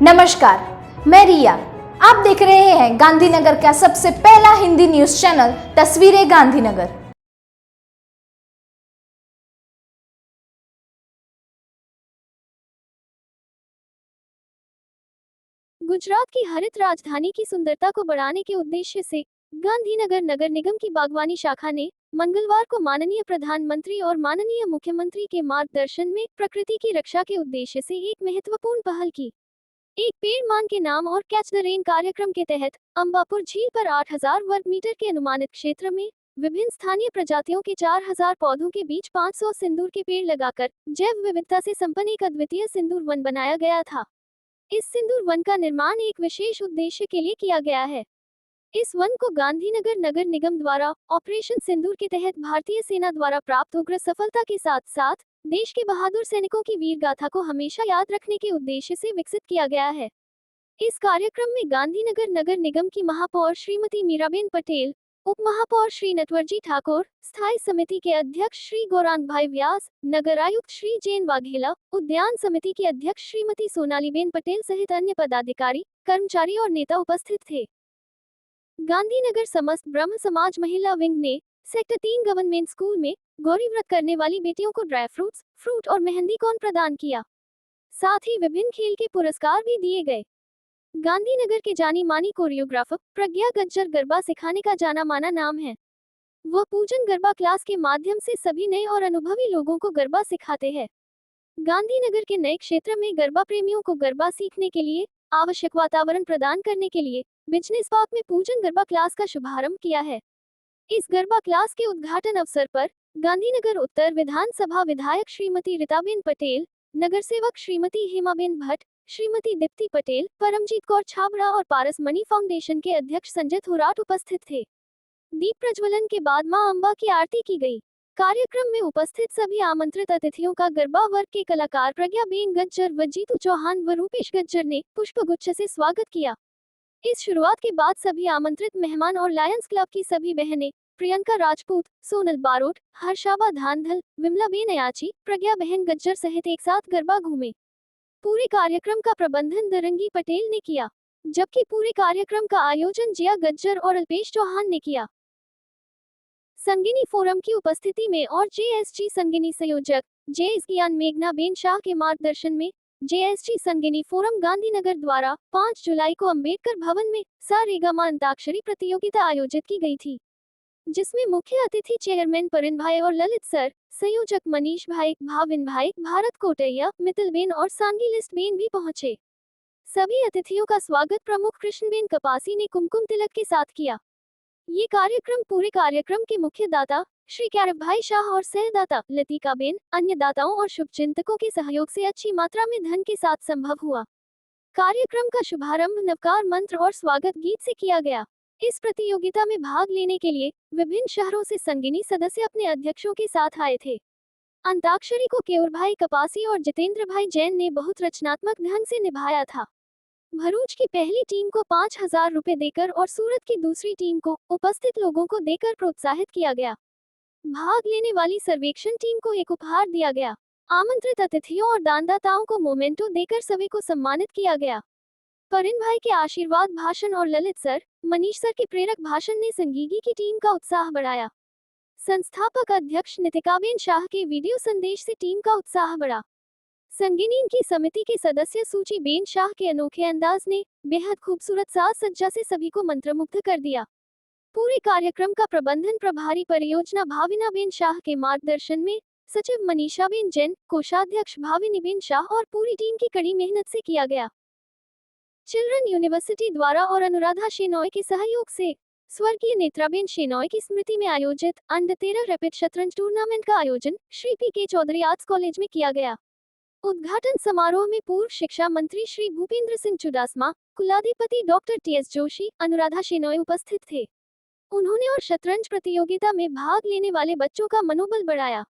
नमस्कार, मैं रिया। आप देख रहे हैं गांधीनगर का सबसे पहला हिंदी न्यूज चैनल तस्वीरें गांधीनगर। गुजरात की हरित राजधानी की सुंदरता को बढ़ाने के उद्देश्य से गांधीनगर नगर निगम की बागवानी शाखा ने मंगलवार को माननीय प्रधानमंत्री और माननीय मुख्यमंत्री के मार्गदर्शन में प्रकृति की रक्षा के उद्देश्य से एक महत्वपूर्ण पहल की। एक पेड़ मान के नाम और कैच द रेन कार्यक्रम के तहत अंबापुर झील पर 8000 वर्ग मीटर के अनुमानित क्षेत्र में विभिन्न स्थानीय प्रजातियों के 4000 पौधों के बीच 500 सिंदूर के पेड़ लगाकर जैव विविधता से संपन्न एक अद्वितीय सिंदूर वन बनाया गया था। इस सिंदूर वन का निर्माण एक विशेष उद्देश्य के लिए किया गया है। इस वन को गांधीनगर नगर निगम द्वारा ऑपरेशन सिंदूर के तहत भारतीय सेना द्वारा प्राप्त उग्र सफलता के साथ साथ देश के बहादुर सैनिकों की वीर गाथा को हमेशा याद रखने के उद्देश्य से विकसित किया गया है। इस कार्यक्रम में गांधीनगर नगर निगम की महापौर श्रीमती मीराबेन पटेल, उप महापौर श्री नटवरजी ठाकुर, स्थायी समिति के अध्यक्ष श्री गौरांग भाई व्यास, नगर आयुक्त श्री जैन वाघेला, उद्यान समिति की अध्यक्ष श्रीमती सोनालीबेन पटेल सहित अन्य पदाधिकारी, कर्मचारी और नेता उपस्थित थे। गांधीनगर समस्त ब्रह्म समाज महिला विंग ने सेक्टर 3 गवर्नमेंट स्कूल में गौरी व्रत करने वाली बेटियों को ड्राई फ्रूट्स, फ्रूट और मेहंदी कॉर्न प्रदान किया। साथ ही विभिन्न खेल के पुरस्कार भी दिए गए। गांधीनगर के जानी मानी कोरियोग्राफर प्रज्ञा गज्जर गरबा सिखाने का जाना माना नाम है। वह पूजन गरबा क्लास के माध्यम से सभी नए और अनुभवी लोगों को गरबा सिखाते हैं। गांधीनगर के नए क्षेत्र में गरबा प्रेमियों को गरबा सीखने के लिए आवश्यक वातावरण प्रदान करने के लिए बिजनेस पार्क में पूजन गरबा क्लास का शुभारंभ किया है। इस गरबा क्लास के उद्घाटन अवसर पर गांधीनगर उत्तर विधानसभा विधायक श्रीमती रीताबेन पटेल, नगर सेवक श्रीमती हेमाबेन भट्ट, श्रीमती दीप्ति पटेल, परमजीत कौर छाबड़ा और पारस मणि फाउंडेशन के अध्यक्ष संजय थोराट उपस्थित थे। दीप प्रज्वलन के बाद मां अम्बा की आरती की गई। कार्यक्रम में उपस्थित सभी आमंत्रित अतिथियों का गरबा वर्ग के कलाकार प्रज्ञाबेन गज्जर व जीतू चौहान व रूपेश गज्जर ने पुष्पगुच्छ से स्वागत किया। इस शुरुआत के बाद सभी आमंत्रित मेहमान और लायंस क्लब की सभी बहनें प्रियंका राजपूत, सोनल बारोट, हर्षाबा धांधल, विमला बेन अयाची, प्रज्ञा बहन गज्जर सहित एक साथ गरबा घूमे। पूरे कार्यक्रम का प्रबंधन दरंगी पटेल ने किया, जबकि पूरे कार्यक्रम का आयोजन जिया गज्जर और अल्पेश चौहान ने किया। संगिनी फोरम की उपस्थिति में और जेएसजी संगिनी संयोजक जेएस ज्ञान मेघना बेन शाह के मार्गदर्शन में जेएसजी संगिनी फोरम गांधीनगर द्वारा 5 जुलाई को अंबेडकर भवन में सारेगामा अंताक्षरी प्रतियोगिता आयोजित की गई थी, जिसमें मुख्य अतिथि चेयरमैन परिन भाई और ललित सर, संयोजक मनीष भाई, भाविन भाई, भारत कोटैया, मितल बेन और सांगी लिस्ट बेन भी पहुंचे। सभी अतिथियों का स्वागत प्रमुख कृष्णबेन कपासी ने कुमकुम तिलक के साथ किया। ये कार्यक्रम पूरे कार्यक्रम के मुख्य दाता श्री कैरव भाई शाह और सहदाता लतिका बेन, अन्य दाताओं और शुभचिंतकों के सहयोग से अच्छी मात्रा में धन के साथ संभव हुआ। कार्यक्रम का शुभारंभ नवकार मंत्र और स्वागत गीत से किया गया। इस प्रतियोगिता में भाग लेने के लिए विभिन्न शहरों से संगिनी सदस्य अपने अध्यक्षों के साथ आए थे। अंताक्षरी को केवर भाई कपासी और जितेंद्र भाई जैन ने बहुत रचनात्मक ढंग से निभाया था। भरूच की पहली टीम को 5000 रुपए देकर और सूरत की दूसरी टीम को उपस्थित लोगों को देकर प्रोत्साहित किया गया। भाग लेने वाली सर्वेक्षण टीम को एक उपहार दिया गया। आमंत्रित अतिथियों और दानदाताओं को मोमेंटो देकर सभी को सम्मानित किया गया। परिन भाई के आशीर्वाद भाषण और ललित सर, मनीष सर के प्रेरक भाषण ने संगीगी की टीम का उत्साह बढ़ाया। संस्थापक अध्यक्ष नितिकाबेन शाह के वीडियो संदेश से टीम का उत्साह बढ़ा। संगिनी की समिति के सदस्य सूची बेन शाह के अनोखे अंदाज ने बेहद खूबसूरत साज सज्जा से सभी को मंत्रमुग्ध कर दिया। पूरे कार्यक्रम का प्रबंधन प्रभारी परियोजना भाविनाबेन शाह के मार्गदर्शन में सचिव मनीषाबेन जैन, कोषाध्यक्ष भाविनीबेन शाह और पूरी टीम की कड़ी मेहनत से किया गया। चिल्ड्रन यूनिवर्सिटी द्वारा और अनुराधा शेनॉय के सहयोग से स्वर्गीय नेत्राबेन शेनॉय की स्मृति में आयोजित अंडर 13 रैपिड शतरंज टूर्नामेंट का आयोजन Shri P K. Chaudhary arts college में किया गया। उद्घाटन समारोह में पूर्व शिक्षा मंत्री श्री भूपेंद्र सिंह चुडासमा, कुलाधिपति डॉक्टर टी.एस. जोशी, अनुराधा शेनॉय उपस्थित थे। उन्होंने और शतरंज प्रतियोगिता में भाग लेने वाले बच्चों का मनोबल बढ़ाया।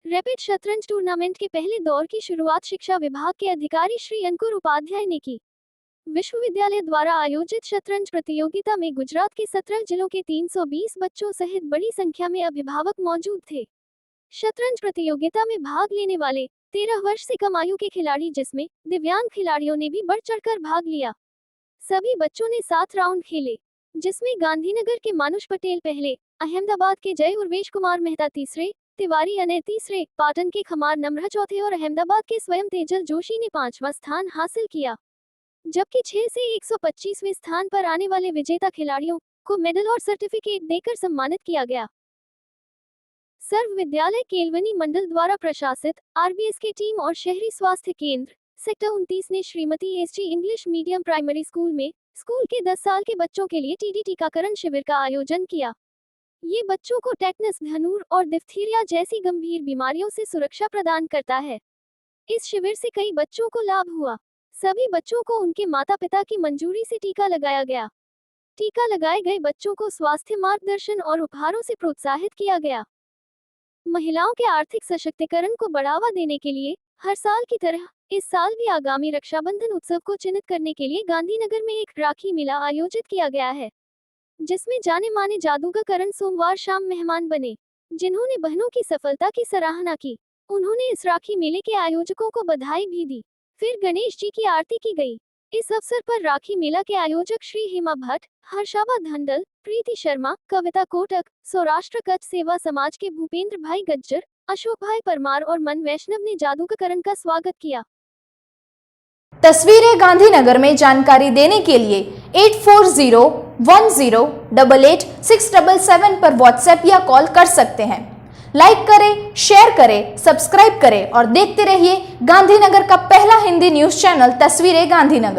रैपिड शतरंज टूर्नामेंट के पहले दौर की शुरुआत शिक्षा विभाग के अधिकारी श्री अंकुर उपाध्याय ने की। विश्वविद्यालय द्वारा आयोजित शतरंज प्रतियोगिता में गुजरात के 17 जिलों के 320 बच्चों सहित बड़ी संख्या में अभिभावक मौजूद थे। शतरंज प्रतियोगिता में भाग लेने वाले 13 वर्ष से कम आयु के खिलाड़ी जिसमें दिव्यांग खिलाड़ियों ने भी बढ़ चढ़कर भाग लिया। सभी बच्चों ने 7 राउंड खेले, जिसमें गांधीनगर के मानुष पटेल पहले, अहमदाबाद के जय उर्वेश कुमार मेहता तीसरे, तिवारी अनय तीसरे, पाटन के खमार नम्र चौथे और अहमदाबाद के स्वयं तेजल जोशी ने 5वां स्थान हासिल किया। जबकि 6 से 125वें स्थान पर आने वाले विजेता खिलाड़ियों को मेडल और सर्टिफिकेट देकर सम्मानित किया गया। सर्व विद्यालय केलवनी मंडल द्वारा प्रशासित आरबीएस की टीम और शहरी स्वास्थ्य केंद्र सेक्टर 29 ने Shrimati SG English medium primary school में स्कूल के 10 साल के बच्चों के लिए टीडी टीकाकरण शिविर का आयोजन किया। ये बच्चों को टेटनस, धनुर और डिप्थीरिया जैसी गंभीर बीमारियों से सुरक्षा प्रदान करता है। इस शिविर से कई बच्चों को लाभ हुआ। सभी बच्चों को उनके माता पिता की मंजूरी से टीका लगाया गया। टीका लगाए गए बच्चों को स्वास्थ्य मार्गदर्शन और उपहारों से प्रोत्साहित किया गया। महिलाओं के आर्थिक सशक्तिकरण को बढ़ावा देने के लिए हर साल की तरह इस साल भी आगामी रक्षाबंधन उत्सव को चिन्हित करने के लिए गांधीनगर में एक राखी मेला आयोजित किया गया है, जिसमें जाने माने जादूगर करण सोमवार शाम मेहमान बने, जिन्होंने बहनों की सफलता की सराहना की। उन्होंने इस राखी मेले के आयोजकों को बधाई भी दी। फिर गणेश जी की आरती की गई। इस अवसर पर राखी मेला के आयोजक श्री हेमा भट्ट, हर्षाबा धंडल, प्रीति शर्मा, कविता कोटक, सौराष्ट्र कच्छ सेवा समाज के भूपेंद्र भाई गज्जर, अशोक भाई परमार और मन वैष्णव ने जादूगर करण का स्वागत किया। तस्वीरें गांधीनगर में जानकारी देने के लिए 8401088677 पर व्हाट्सएप या कॉल कर सकते हैं। लाइक करें, शेयर करें, सब्सक्राइब करें और देखते रहिए गांधीनगर का पहला हिंदी न्यूज चैनल तस्वीरें गांधीनगर।